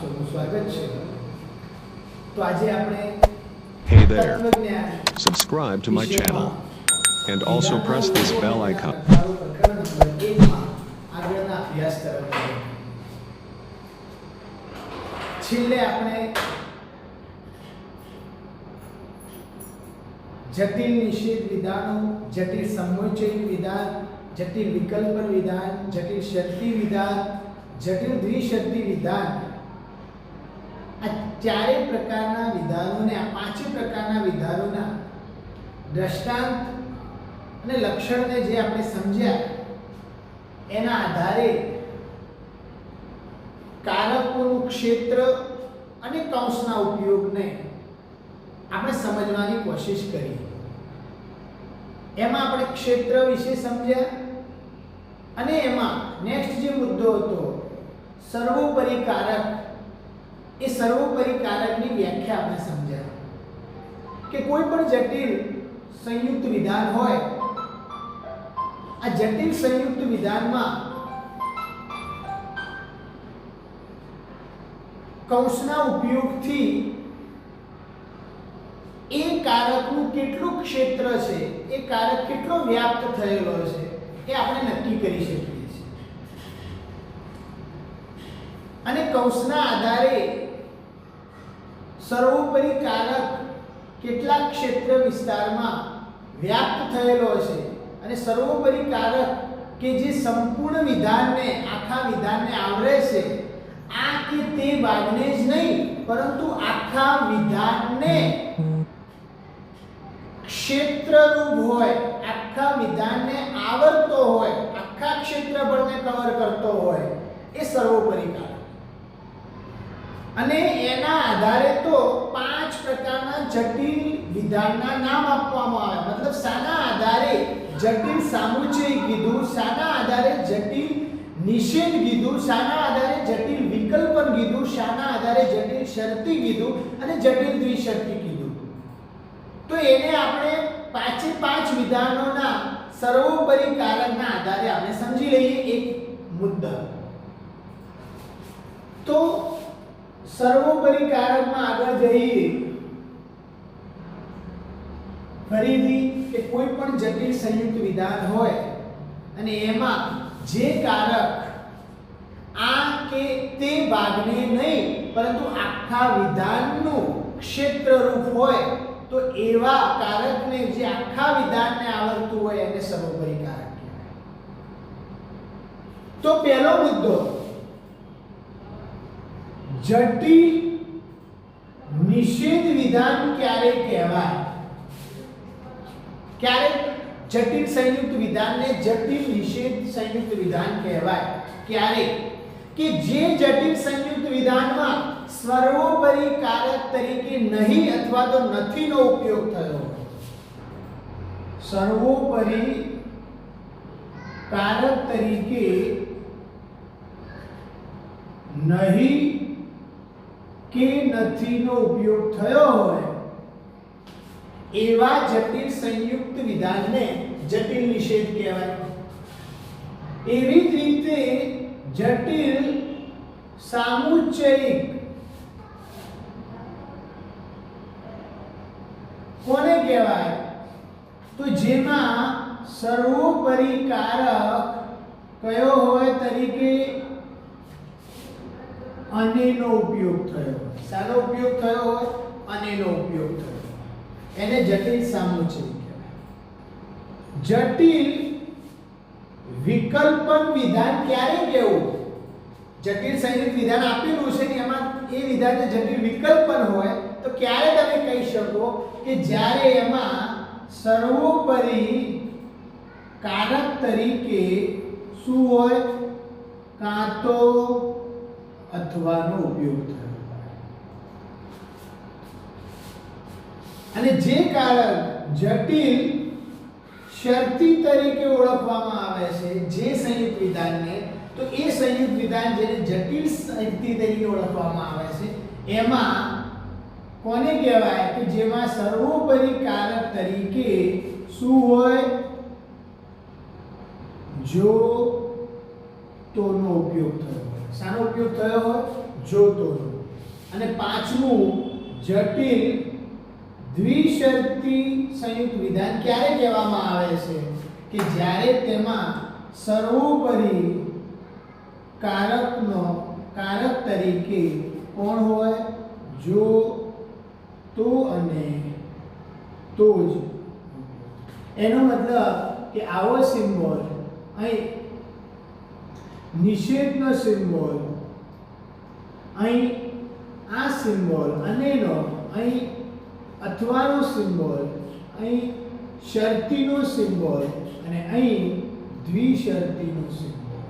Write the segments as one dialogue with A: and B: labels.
A: સૌનું સ્વાગત છે. તો આજે આપણે
B: Hey there.
A: તત્વજ્ઞાન
B: Subscribe to my channel
A: વિષયમાં
B: and also press this bell icon.
A: પ્રકરણ નંબર 1 માં આગળના અભ્યાસ તરફ જઈએ. છેલ્લે આપણે જટિલ નિષેધ વિધાનો, જટિલ સમુચ્ચય વિધાન, જટિલ વિકલ્પન વિધાન, જટિલ શરતી વિધાન, જટિલ દ્વિશરતી વિધાન, આ ચારે પ્રકારના વિધાનોને, આ પાંચે પ્રકારના વિધાનોના દ્રષ્ટાંત અને લક્ષણને જે આપણે સમજ્યા એના આધારે કારકોનું ક્ષેત્ર અને કૌંસના ઉપયોગને આપણે સમજવાની કોશિશ કરી. એમાં આપણે ક્ષેત્ર વિશે સમજ્યા અને એમાં નેક્સ્ટ જે મુદ્દો હતો સર્વોપરી કારક, એ સર્વોપરી કારકની વ્યાખ્યા આપણે સમજ્યા કે કોઈ પણ જટિલ સંયુક્ત વિધાન હોય, આ જટિલ સંયુક્ત વિધાનમાં કૌંસના ઉપયોગથી એ કારકનું કેટલું ક્ષેત્ર છે, એ કારક કેટલો વ્યાપ્ત થયેલો છે, એ આપણે નક્કી કરી શકીએ છીએ. અને કૌંસના આધારે સર્વોપરી કારક કેટલા ક્ષેત્ર વિસ્તારમાં વ્યાપ્ત થયેલો છે અને સર્વોપરી કારક કે જે સંપૂર્ણ વિધાનને, આખા વિધાનને આવરે છે, આ કે તે ભાગને જ નહીં પરંતુ આખા વિધાનને ક્ષેત્રરૂપ હોય, આખા વિધાનને આવરતો હોય, આખા ક્ષેત્રફળને કવર કરતો હોય, એ સર્વોપરી કારક. અને એના આધારે તો પાંચ પ્રકારના જટિલ વિધાનના નામ આપવામાં આવે. મતલબ શાના આધારે જટિલ સામુચ્ચય કીધું, શાના આધારે જટિલ નિષેધ કીધું, શાના આધારે જટિલ વિકલ્પન કીધું, શાના આધારે જટિલ શરતી કીધું અને જટિલ દ્વિશરતી કીધું. તો એને આપણે પાંચે પાંચ વિધાનોના સર્વોપરી કારકના આધારે આપણે સમજી લઈએ એક મુદ્દા. તો સર્વોપરી કારકમાં આગળ જઈએ ફરીથી કે કોઈ પણ જટિલ સંયુક્ત વિધાન હોય અને એમાં જે કારક આ કે તે ભાગને નહીં પરંતુ આખા વિધાનનું ક્ષેત્રરૂપ હોય, તો એવા કારકને, જે આખા વિધાનને આવરતું હોય, એને સર્વોપરી કારક કહેવાય. તો પહેલો મુદ્દો, જટિલ નિષેધ વિધાન ક્યારે કહેવાય? ક્યારે જટિલ સંયુક્ત વિધાનને જટિલ નિષેધ સંયુક્ત વિધાન કહેવાય? ક્યારે કે જે જટિલ સંયુક્ત વિધાનમાં સર્વોપરી કારક તરીકે નહીં અથવા તો નથીનો ઉપયોગ થયો હોય. સર્વોપરી કારક તરીકે નહીં કે નથીનો ઉપયોગ થયો હોય એવા જટિલ સંયુક્ત વિધાનને જટિલ નિષેધ કહેવાય. એવી જ રીતે જટિલ સામુચ્ચયિક કોને કહેવાય? તો જેમાં સર્વોપરી કારક કયો હોય તરીકે અનેનો ઉપયોગ થયો. શાનો ઉપયોગ થયો હોય? અનેનો ઉપયોગ થયો. એને જટિલ સામુચ્ચયિક કહેવાય. જટિલ વિકલ્પન વિધાન ક્યારે કહેવું? જટિલ સંયુક્ત વિધાન આપેલું છે કે એમાં એ વિધાનને જટિલ વિકલ્પન હોય તો ક્યારે તમે કહી શકો કે જ્યારે એમાં સર્વોપરી કારક તરીકે શું હોય? કાં તો અથવાનો ઉપયોગ થયો. અને જે કારક જટિલ શરતી તરીકે ઓળખવામાં આવે છે જે સંયુક્ત વિધાનને, તો એ સંયુક્ત વિધાન જેને જટિલ શરતી તરીકે ઓળખવામાં આવે છે એમાં કોને કહેવાય? કે જેમાં સર્વોપરી કારક તરીકે શું હોય? જો તોનો ઉપયોગ થયો હોય. શાનો ઉપયોગ થયો હોય? જો તોનો. અને પાંચમું જટિલ દ્વિશરતી સંયુક્ત વિધાન ક્યારે કહેવામાં આવે છે કે જ્યારે તેમાં સર્વોપરી કારક તરીકે કોણ હોય? જો, તો અને તો જ. એનો મતલબ કે આવો સિમ્બોલ અહીં નિષેધનો સિમ્બોલ, અહીં આ સિમ્બોલ અને એનો અહીં અથવાનો સિમ્બોલ, અહીં શરતીનો સિમ્બોલ અને અહીં દ્વિશરતીનો સિમ્બોલ,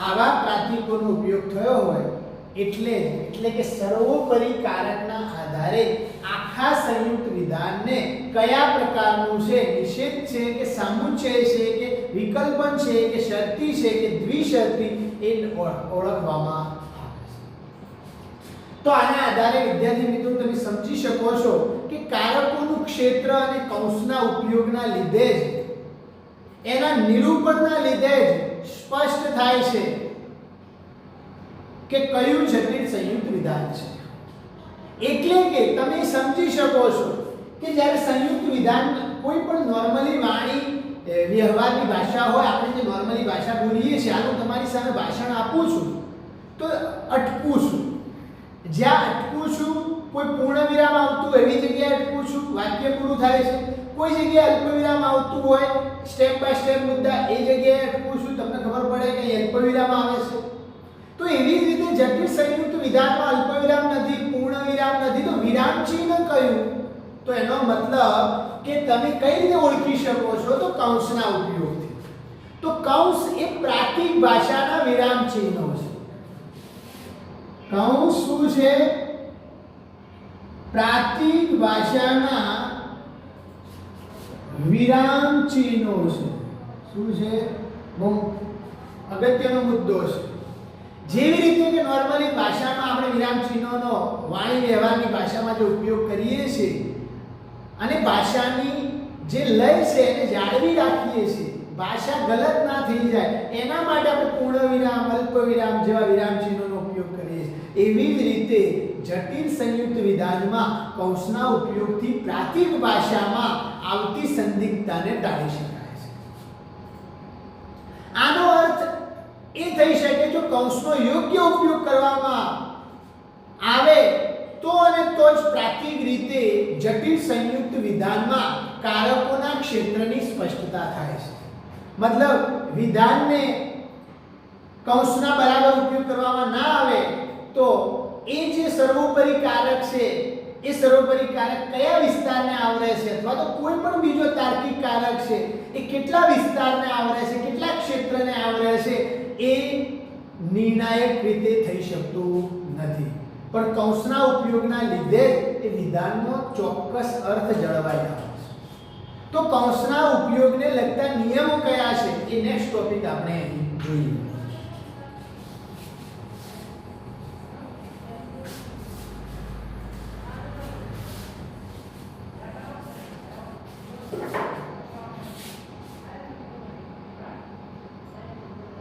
A: આવા પ્રતીકોનો ઉપયોગ થયો હોય એટલે કે સર્વોપરી કારકના આધારે આખા સંયુક્ત વિધાનને કયા પ્રકારનું છે, નિષેધ છે કે સામુચ્ચય છે કે વિકલ્પન છે કે શરતી છે કે દ્વિશરતી, એ ઓળખવામાં આવે છે. તો આના આધારે વિદ્યાર્થી મિત્રો તમે સમજી શકો છો કે કારકોનું ક્ષેત્ર અને કૌંસના ઉપયોગના લીધે જ, એના નિરૂપણના લીધે જ સ્પષ્ટ થાય છે કે કયું જટિલ સંયુક્ત વિધાન છે. એટલે કે તમે સમજી શકો છો કે જ્યારે સંયુક્ત વિધાન કોઈ પણ નોર્મલી વાણી વ્યવહારની ભાષા હોય, આપણે જે નોર્મલી ભાષા બોલીએ છીએ, આનું તમારી સામે ભાષણ આપું છું તો અટકું છું, જ્યાં અટકું છું કોઈ પૂર્ણ વિરામ આવતું એવી જગ્યાએ અટકું છું, વાક્ય પૂરું થાય છે. કોઈ જગ્યાએ અલ્પવિરામ આવતું હોય, સ્ટેપ બાય સ્ટેપ મુદ્દા, એ જગ્યાએ અટકું છું, તમને ખબર પડે કે અલ્પવિરામ આવે છે. તો એવી જ રીતે જટિલ સંયુક્ત વિધાનમાં અલ્પવિરામ નથી, પૂર્ણ વિરામ નથી, તો વિરામ ચિહ્ન કયું? તો એનો મતલબ કે તમે કઈ રીતે ઓળખી શકો છો? તો કૌંસના ઉપયોગથી. તો કૌંસ એ પ્રાકૃતિક ભાષાના વિરામ ચિહ્નો છે. કૌંસ શું છે? પ્રાકૃતિક ભાષાના વિરામ ચિહ્નો છે. શું છે? બહુ અગત્યનો મુદ્દો છે. જેવી રીતે કે નોર્મલી ભાષામાં આપણે વિરામ ચિહ્નોનો વાણી વ્યવહારની ભાષામાં જે ઉપયોગ કરીએ છીએ અને ભાષાની જે લય છે એને જાળવી રાખીએ છીએ, ભાષા ગલત ના થઈ જાય એના માટે આપણે પૂર્ણ વિરામ, અલ્પ વિરામ જેવા વિરામ ચિહ્નોનો ઉપયોગ કરીએ છીએ. એવી જ રીતે જટિલ સંયુક્ત વિધાનમાં કૌંસના ઉપયોગથી પ્રાકૃતિક ભાષામાં આવતી સંદિગ્ધતાને ટાળી શકાય છે. આનો અર્થ એ થઈ શકે જો કૌંસનો યોગ્ય ઉપયોગ કરવામાં આવે તો અને તો જ પ્રાકૃતિક રીતે જટિલ સંયુક્ત વિધાનમાં કારકોના ક્ષેત્રની સ્પષ્ટતા થાય છે. મતલબ વિધાનને કૌંસના બરાબર ઉપયોગ કરવામાં ના આવે તો એ જે સર્વોપરી કારક છે એ સર્વોપરી કારક કયા વિસ્તારને આવરે છે અથવા તો કોઈ પણ બીજો તાર્કિક કારક છે એ કેટલા વિસ્તારને આવરે છે, કેટલા ક્ષેત્રને આવરે છે, એ નિર્ણાયક રીતે થઈ શકતું નથી. પણ કૌંસના ઉપયોગના લીધે એ વિધાનનો ચોક્કસ અર્થ જળવાઈ આવે છે. તો કૌંસના ઉપયોગને લગતા નિયમો કયા છે એ નેક્સ્ટ ટોપિક આપણે અહીં જોઈએ.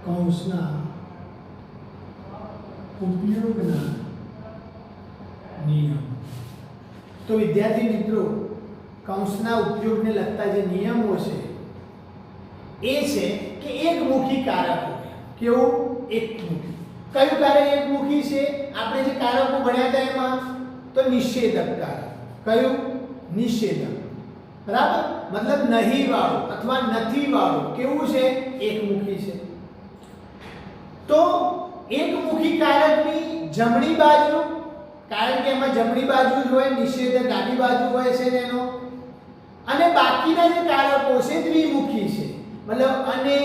A: કૌંસના ઉપયોગના નિયમ. તો વિદ્યાર્થી મિત્રો, કૌંસના ઉપયોગને લગતા જે નિયમો છે એ છે કે એકમુખી કારક હોય. કેવું? એકમુખી. કયું કારક એકમુખી છે? આપણે જે કારકો ભણ્યા હતા એમાં તો નિષેધક કારક. કયું? નિષેધક. બરાબર? મતલબ નહીં વાળું અથવા નથી વાળું. કેવું છે? એકમુખી છે. તો એકમુખી કારકની જમણી બાજુ, કારણ કે એમાં જમણી બાજુ જ હોય, નિષેધક ડાબી બાજુ હોય છે એનો, અને બાકીના જે કારકો છે દ્વિમુખી છે. મતલબ અને,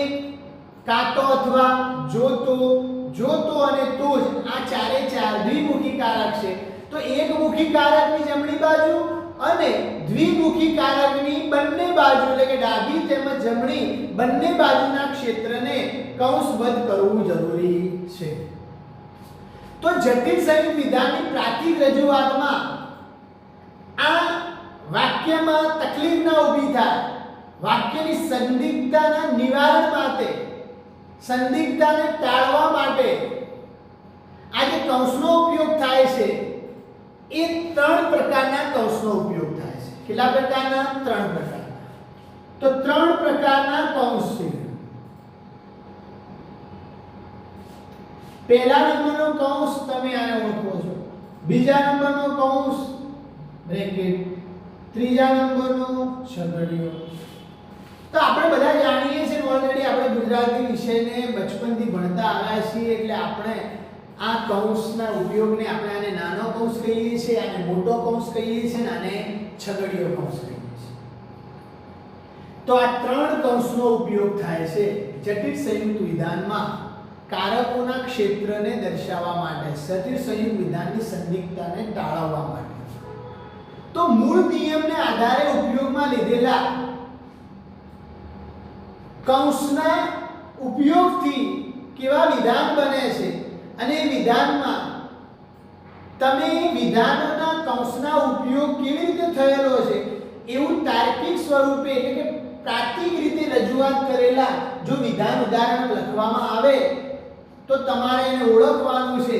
A: કાતો અથવા, જોતો અને તો જ, આ ચારે ચાર દ્વિમુખી કારક છે. તો એકમુખી કારકની જમણી બાજુ અને દ્વિમુખી કારકની બંને બાજુ એટલે કે ડાબી તેમજ જમણી બંને બાજુના ક્ષેત્રને કૌંસબદ્ધ કરવું જરૂરી છે. તો જટિલ સંયુક્ત વિધાનની પ્રાકૃતિક રજૂઆતમાં આ વાક્યમાં તકલીફ ના ઊભી થાય, વાક્યની સંદિગ્ધતાના નિવારણ માટે, સંદિગ્ધતાને ટાળવા માટે આ જે કૌંસનો ઉપયોગ થાય છે એ 3 પ્રકારના કૌંસનો ઉપયોગ થાય છે. કેટલા પ્રકારના? 3 પ્રકારના. તો 3 પ્રકારના કૌંસ છે. પહેલા નંબરનો કૌંસ તમે આને ઓળખો છો, બીજા નંબરનો કૌંસ બ્રેકેટ, ત્રીજા નંબરનો છગડીયો. તો આપણે બધા જાણીએ છીએ ઓલરેડી, આપણે ગુજરાતી વિષયને બચપનથી ભણતા આવ્યા છીએ એટલે આપણે આ કૌંસના ઉપયોગને આપણે આને નાનો કૌંસ કહીએ છીએ, આને મોટો કૌંસ કહીએ છીએ અને આને છગડીયો કૌંસ કહીએ છીએ. તો આ 3 કૌંસનો ઉપયોગ થાય છે જટિલ સંયુક્ત વિધાનમાં કારકોના ક્ષેત્રને દર્શાવવા માટે, જટિલ સંયુક્ત વિધાનની સંદિગ્ધતાને ટાળવવા માટે. તો મૂળ નિયમને આધારે ઉપયોગમાં લીધેલા કૌંસના ઉપયોગથી કેવા વિધાન બને છે અને વિધાનમાં તમે વિધાનોના કૌંસના ઉપયોગ કેવી રીતે થયેલો છે એવું તાર્કિક સ્વરૂપે એટલે કે પ્રાતિક રીતે રજૂઆત કરેલા જો વિધાન ઉદાહરણ લખવામાં આવે તો તમારે એને ઓળખવાનું છે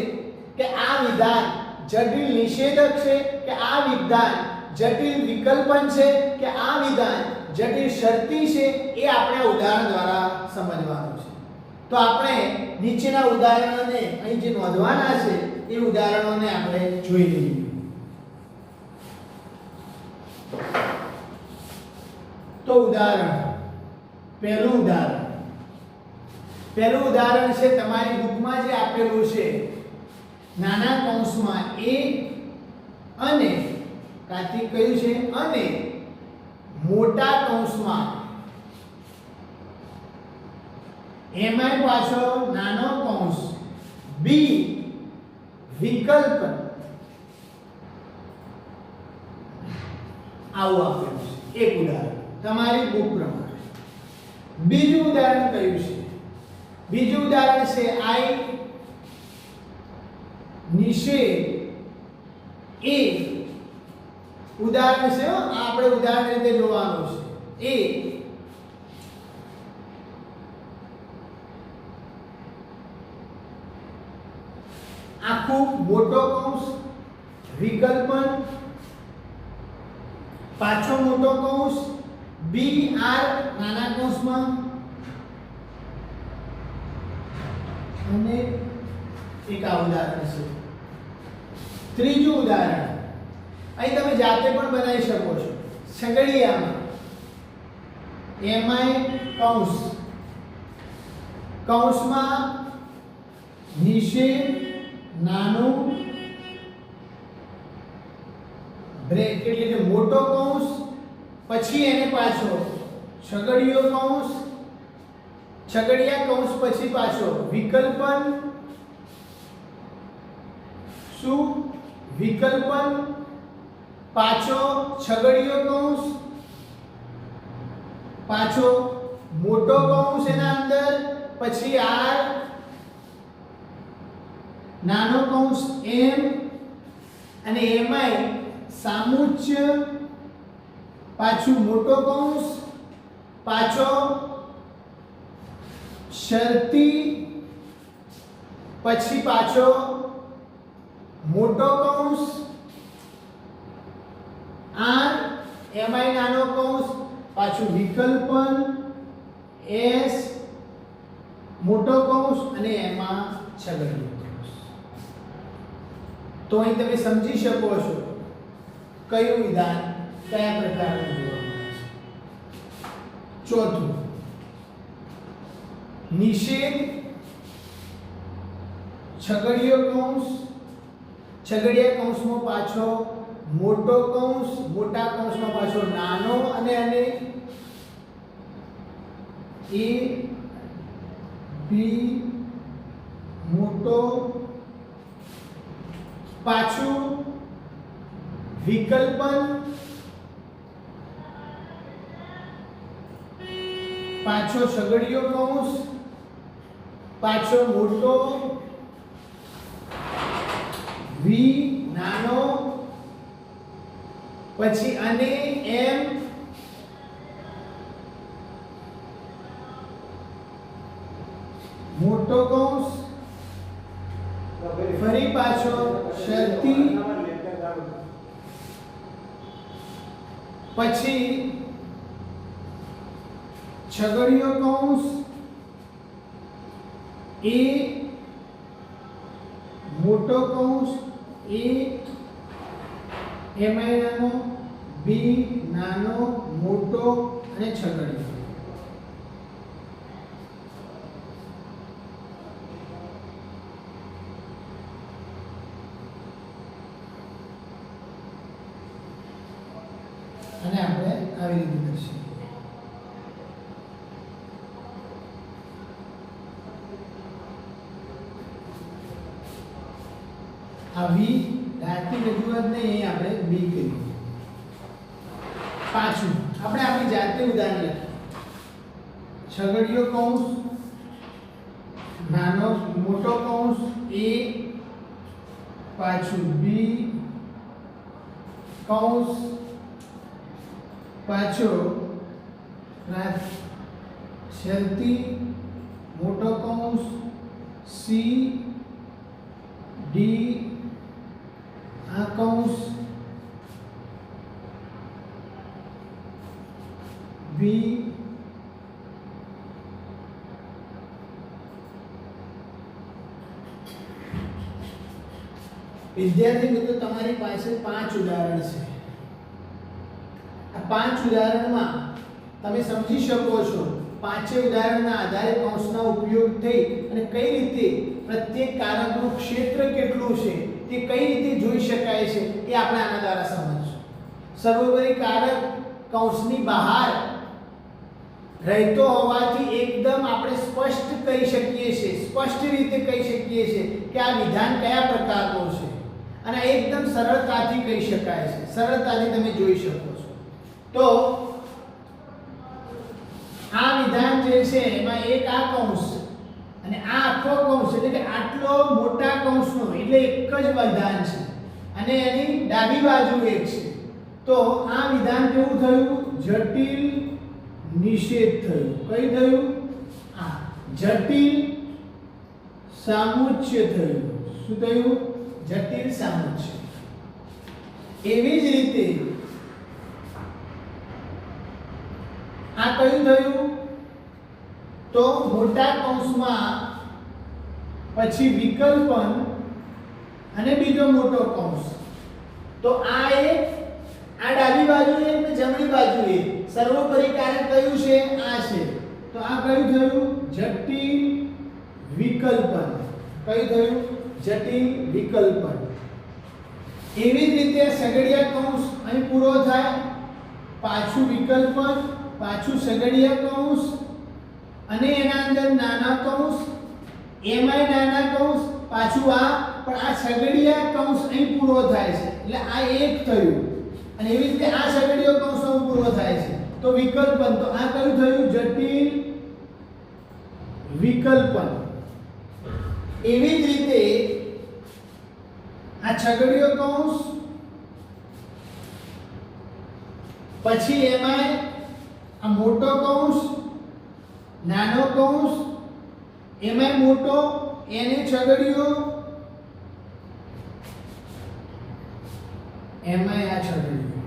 A: કે આ વિધાન જટિલ નિષેધક છે કે આ વિધાન જટિલ વિકલ્પન છે કે આ વિધાન જટિલ શરતી છે, એ આપણે ઉદાહરણ દ્વારા સમજવાનું છે. તો આપણે નીચેના ઉદાહરણોને અહીં જે નોંધવાના છે એ ઉદાહરણોને આપણે જોઈ લઈએ. તો ઉદાહરણ પહેલું ઉદાહરણ છે તમારી બુકમાં જે આપેલું છે, નાના કૌંસમાં a અને કાર્તિક કયું છે અને મોટા કૌંસમાં એમાં પાછો નાનો કૌંસ b વિકલ્પ આવું આપેલું છે. એક ઉદાહરણ તમારી બુક પ્રમાણે. બીજું ઉદાહરણ કયું છે? બીજું ઉદાહરણ છે I નિષેધ a. ઉદાહરણ છે, આપણે ઉદાહરણ રીતે જોવાનું છે. a આખું મોટો કૌંસ વિકલ્પન, પાછો મોટો કૌંસ b r નાના કૌંસમાં અને એક આ ઉદાહરણ છે. ત્રીજું ઉદાહરણ અહીં તમે જાતે પણ બનાવી શકો છો. છગડીયામાં એમાંય કૌંસમાં નિષેધ નાનું બ્રેકેટ એટલે કે મોટો કૌંસ, પછી એને પાછો છગડીયો કૌંસ, છગડીયા કૌંસ પછી પાછો વિકલ્પન, શું વિકલ્પન, પાછો છગડીયો કૌંસ, પાછો મોટો કૌંસ એના અંદર, પછી r નાનો કૌંસ m અને એમાંય સામુચ્ય, પાછું મોટો કૌંસ, પાછો શરતી, પછી પાછો મોટો કૌંસ r એમાંય નાનો કૌંસ, પાછું વિકલ્પન s મોટો કૌંસ અને એમાં છગડીયો કૌંસ. તો અહીં તમે સમજી શકો છો કયું વિધાન કયા પ્રકારનું જોવા મળે છે. ચોથું નિષેધ છગડીયો કૌંસ, છગડીયા કૌંસમાં પાછો મોટો કૌંસ, મોટા કૌંસમાં પાછો નાનો અને a b મોટો, પાછું વિકલ્પન, પાછો છગડીયો કૌંસ, પાછો મોટો v નાનો, પછી અને m મોટો કૌંસ, ફરી ફરી પાછો શરતી પછી છગડીયો કૌંસ એ મોટો કૌંસ એ એમાં નાનો બી નાનો મોટો અને છગડીયો. અને આપણે આવી રીતે કરશું. આ વી દાંતની રજૂઆત નહીં, આપણે બી કર્યું. પાછું આપણે આપણી જાતે ઉદાહરણ લખીએ. છગડીયો કૌંસ નાનો મોટો કૌંસ એ પાછું બી કૌંસ પાછો શરતી મોટો કૌંસ સી ડી આ કૌંસ બી વિદ્યાર્થી મિત્રો, તમારી પાસે 5 ઉદાહરણ છે. આ 5 ઉદાહરણમાં તમે સમજી શકો છો પાંચે ઉદાહરણના આધારે કૌંસનો ઉપયોગ થઈ અને કઈ રીતે પ્રત્યેક કારકનું ક્ષેત્ર કેટલું છે તે કઈ રીતે જોઈ શકાય છે એ આપણે આના દ્વારા સમજીશું. સર્વોપરી કારક કૌંસની બહાર રહેતો હોવાથી એકદમ આપણે સ્પષ્ટ કહી શકીએ છીએ, સ્પષ્ટ રીતે કહી શકીએ છીએ કે આ વિધાન કયા પ્રકારનું છે અને એકદમ સરળતાથી કહી શકાય છે, સરળતાથી તમે જોઈ શકો છો. તો આ વિધાન જે છે એમાં એક આ કૌંસ અને આ આખો કૌંસ એટલે કે આટલો મોટા કૌંસનો એટલે એક જ વિધાન છે અને એની ડાબી બાજુ એક છે. તો આ વિધાન કેવું થયું? જટિલ નિષેધ થયું. કઈ થયું? આ જટિલ સામુચ્ય થયું. શું થયું? જટિલ સામુચ્ય. એવી જ રીતે આ કયું થયું? તો મોટા કૌંસમાં પછી વિકલ્પન અને બીજો મોટો કૌંસ. તો આ એક, આ ડાબી બાજુ એક અને જમણી બાજુ એક. સર્વોપરી કારક કયું છે? આ છે. તો આ કયું થયું? જટિલ વિકલ્પન. કયું થયું? જટિલ વિકલ્પન. એવી જ રીતે સગડિયા કૌંસ અહીં પૂરો થાય, પાછું વિકલ્પન, પાછું સગડિયા કૌંસ અને એના અંદર નાના કૌંસ, એમાંય નાના કૌંસ, પાછું આ, પણ આ સગડિયા કૌંસ અહીં પૂરો થાય છે એટલે આ એક થયું. અને એવી રીતે આ સગડિયો કૌંસ પૂરો થાય છે તો વિકલ્પન. તો આ કયું થયું? જટિલ વિકલ્પન. એવી જ રીતે આ છગડીયો કૌંસ પછી એમાં આ મોટો કૌંસ, નાનો કૌંસ, એમાં મોટો, એને છગડીયો, એમાં આ છગડીયો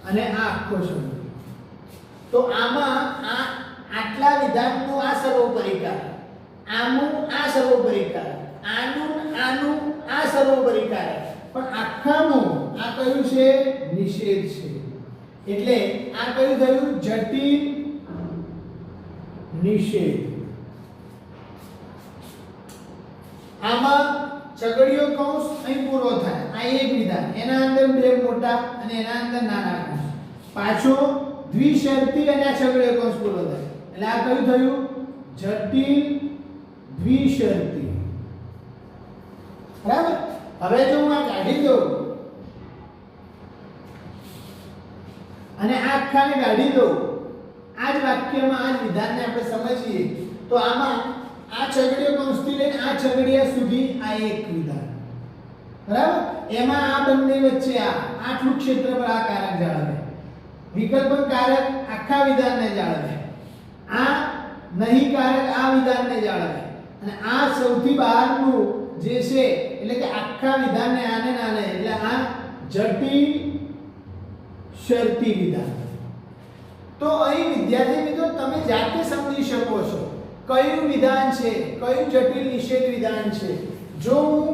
A: અને આ આખો છગડીયો. તો આમાં આ આટલા વિધાનનું આ સર્વોપરી કારક, આનું આ સર્વોપરી કારક, આનું આનું આ સર્વોપરી કારક, પણ આખાનું આ કયું છે? નિષેધ છે. એટલે આ કયું થયું? જટિલ નિષેધ. આમાં છગડીયો કૌંસ અહીં પૂરો થાય, આ એક વિધાન, એના અંદર બે મોટા અને એના અંદર નાના કૌંસ, પાછો દ્વિશરતી અને આ છગડીયો કૌંસ પૂરો થાય એટલે આ કયું થયું? જટિલ દ્વિશરતી. બરાબર. હવે જો હું આ કાઢી દઉં અને આ આખાને કાઢી દઉં, આ જ વાક્યમાં આ જ વિધાનને આપણે સમજીએ તો આમાં આ છગડીયો કૌંસથી લઈને આ છગડીયા સુધી આ એક વિધાન. બરાબર. એમાં આ બંને વચ્ચે આટલું ક્ષેત્રફળ આ કારક જાળવે, વિકલ્પન કારક આખા વિધાનને જાળવે, આ નહીં કારક આ વિધાનને જાળવે અને આ સૌથી બહારનું જે છે એટલે કે આખા વિધાનને આને ને આને એટલે આ જટિલ શરતી વિધાન. તો અહીં વિદ્યાર્થી મિત્રો તમે જાતે સમજી શકો છો કયું વિધાન છે, કયું જટિલ નિષેધ વિધાન છે. જો હું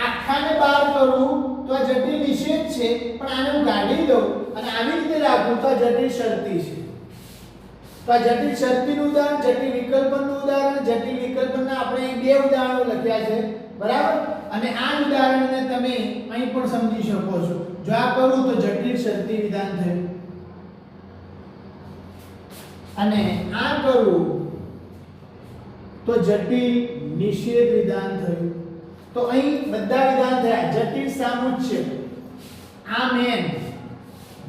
A: આખાને બહાર કરું તો આ જટિલ નિષેધ છે, પણ આને હું કાઢી દઉં અને આવી રીતે રાખું તો આ જટિલ શરતી છે. તો આ જટિલ શરતીનું ઉદાહરણ, જટિલ વિકલ્પનનું ઉદાહરણ, જટિલ વિકલ્પનના આપણે અહીં બે ઉદાહરણો લખ્યા છે, બરાબર. અને આ ઉદાહરણને તમે અહીં પણ સમજી શકો છો. જો આ કરું તો જટિલ શરતી વિધાન થયું અને આ કરું તો જટિલ નિષેધ વિધાન થયું. તો અહીં બધા વિધાન થયા. જટિલ સામુચ્ય, આ મેન,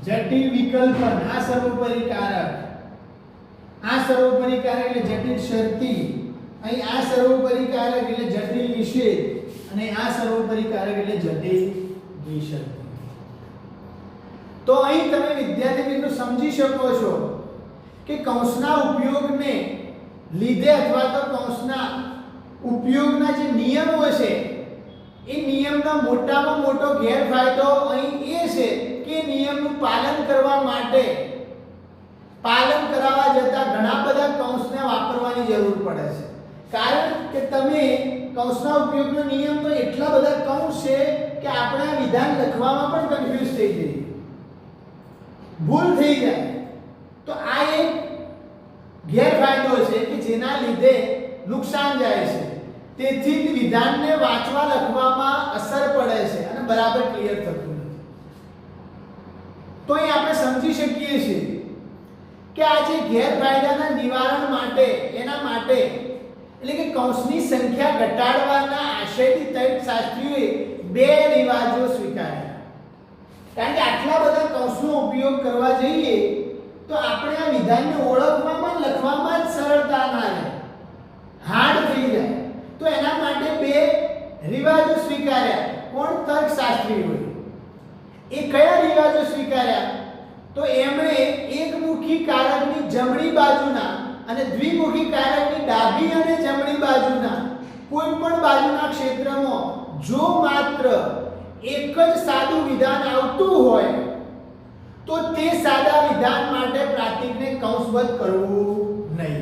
A: જટિલ વિકલ્પન, આ સર્વોપરી કારક, આ સર્વોપરી કારક એટલે જટિલ શરતી, અહીં આ સર્વોપરી કારક એટલે જટિલ નિષેધ અને આ સર્વોપરી કારક એટલે જટિલ દ્વિશરતી. તો અહીં તમે વિદ્યાર્થી મિત્રો સમજી શકો છો કે કૌંસના ઉપયોગને લીધે અથવા તો કૌંસના ઉપયોગના જે નિયમો છે એ નિયમનો મોટામાં મોટો ગેરફાયદો અહીં એ છે કે નિયમનું પાલન કરવા માટે પાલન કરાવવા જતા ઘણા બધા કૌંસને વાપરવાની જરૂર પડે છે. કારણ કે તમે કૌંસના ઉપયોગનો નિયમ તો એટલા બધા કૌંસ છે કે આપણે આ વિધાન લખવામાં પણ કન્ફ્યુઝ થઈ જઈએ, ભૂલ થઈ જાય. તો આ એક ગેરફાયદો છે કે જેના લીધે નુકસાન જાય છે. તેથી જ વિધાનને વાંચવા લખવામાં અસર પડે છે અને બરાબર ક્લિયર થતું નથી. તો અહીં આપણે સમજી શકીએ છીએ કે આ જે ગેરફાયદાના નિવારણ માટે એના માટે એટલે કે કૌંસની સંખ્યા ઘટાડવાના આશયથી તર્કશાસ્ત્રીઓએ બે રિવાજો સ્વીકાર્યા. કારણ કે આટલા બધા કૌંસનો ઉપયોગ કરવા જઈએ તો આપણે આ વિધાનને ઓળખવામાં લખવામાં જ સરળતા ના રહે, હાર્ડ થઈ જાય. તો એના માટે બે રિવાજો સ્વીકાર્યા. કોણ? તર્કશાસ્ત્રીઓએ. એ કયા રિવાજો સ્વીકાર્યા? તો એમણે એકમુખી કારકની જમણી બાજુના અને દ્વિમુખી કારકની ડાબી અને જમણી બાજુના કોઈ પણ બાજુના ક્ષેત્રમાં જો માત્ર એક જ સાદું વિધાન આવતું હોય તો તે સાદા વિધાન માટે પ્રાતિકને કૌંસબદ્ધ કરવું નહીં.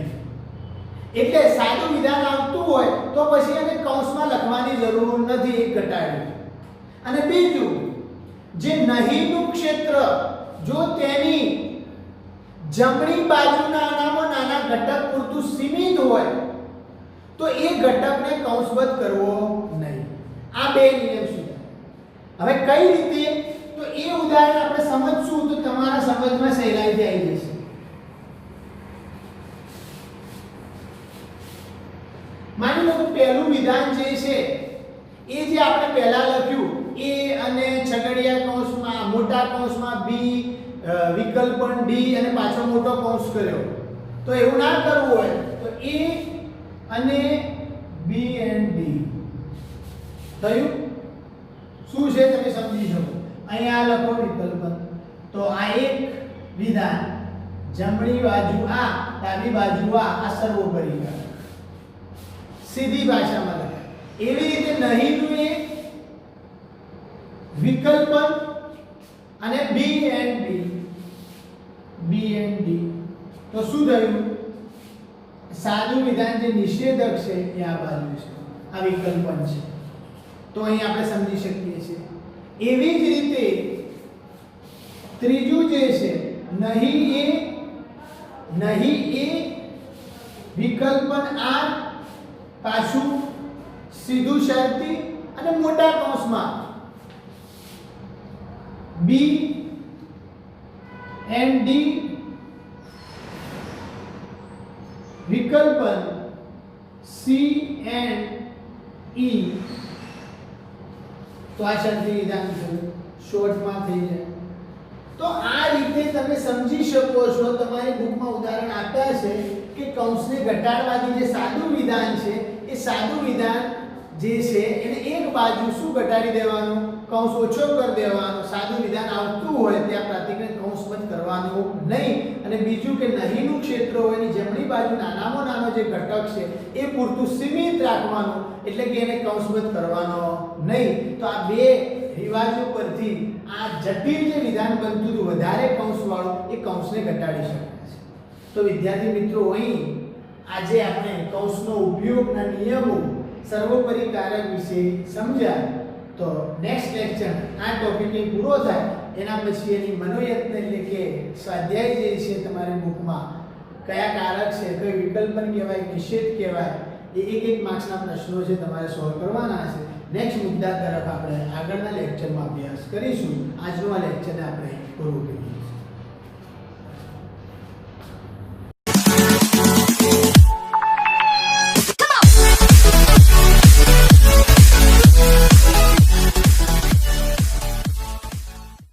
A: એટલે સાદું વિધાન આવતું હોય તો પછી એને કૌંસમાં લખવાની જરૂર નથી, એક ઘટાડ્યું. અને બીજું, જે નહીંનું ક્ષેત્ર જો તેની જમણી બાજુના નાનામાં નાના ઘટક પૂરતું સીમિત હોય તો એ ઘટકને કૌંસબદ્ધ કરવો નહીં. આ બે નિયમ છે. હવે કઈ રીતે? તો એ ઉદાહરણ આપણે સમજશું તો તમારા સમજમાં સહેલાઈથી આવી જશે. માની લો કે પહેલું વિધાન જે છે એ જે આપણે પહેલા લખ્યું a અને છગડીયા કૌંસમાં મોટા કૌંસમાં b વિકલ્પન d અને પાછો મોટો કૌંસ કર્યો. તો એવું ના કરવું હોય તો a અને b and d થયું. શું છે તમે સમજી શકો. અહીંયા લખો વિકલ્પન. તો આ એક વિધાન, જમણી બાજુ આ, ડાબી બાજુ આ સર્વોપરી કારક. સીધી ભાષામાં લખાય. એવી રીતે નહીંનું એક વિકલ્પન અને b and d. તો શું થયું? સાદું વિધાન જે નિષેધક છે એ આ બાજુ છે, આ વિકલ્પન છે. તો અહીં આપણે સમજી શકીએ છીએ. એવી જ રીતે ત્રીજું જે છે નહીં એ વિકલ્પન આ પાછું સીધું શરતી અને મોટા કૌંસમાં b and d વિકલ્પન c and e. તો આ શરતી વિધાન છે, શોર્ટમાં થઈ જાય. તો આ રીતે તમે સમજી શકો છો. તમારી બુકમાં ઉદાહરણ આપ્યા છે કે કૌંસને ઘટાડવાથી જે સાદું વિધાન છે એ સાદું વિધાન જે છે એને એક બાજુ શું ઘટાડી દેવાનું? કૌંસ ઓછો કરી દેવાનો, સાદું વિધાન આવતું હોય ત્યાં પ્રતીકને કૌંસબદ્ધ કરવાનું નહીં. અને બીજું કે નહીંનું ક્ષેત્ર હોય એની જમણી બાજુ નાનામાં નાનો જે ઘટક છે એ પૂરતું સીમિત રાખવાનું, એટલે કે એને કૌંસબદ્ધ કરવાનો નહીં. તો આ બે રિવાજો પરથી આ જટિલ જે વિધાન બનતું હતું વધારે કૌંસવાળું એ કૌંસને ઘટાડી શકાય છે. તો વિદ્યાર્થી મિત્રો, અહીં આજે આપણે કૌંસનો ઉપયોગના નિયમો, સર્વોપરી કારક વિશે સમજ્યા. તો નેક્સ્ટ લેક્ચર આ ટોપિક પૂરો થાય એના પછી એની મનોયત્ન એટલે કે સ્વાધ્યાય જે છે તમારી બુકમાં કયા કારક છે, કઈ વિકલ્પન કહેવાય, નિષેધ કહેવાય, એ એક માર્ક્સના પ્રશ્નો છે તમારે સોલ્વ કરવાના છે. નેક્સ્ટ મુદ્દા તરફ આપણે આગળના લેક્ચરમાં અભ્યાસ કરીશું. આજનું આ લેક્ચરને આપણે પૂરું કરીએ.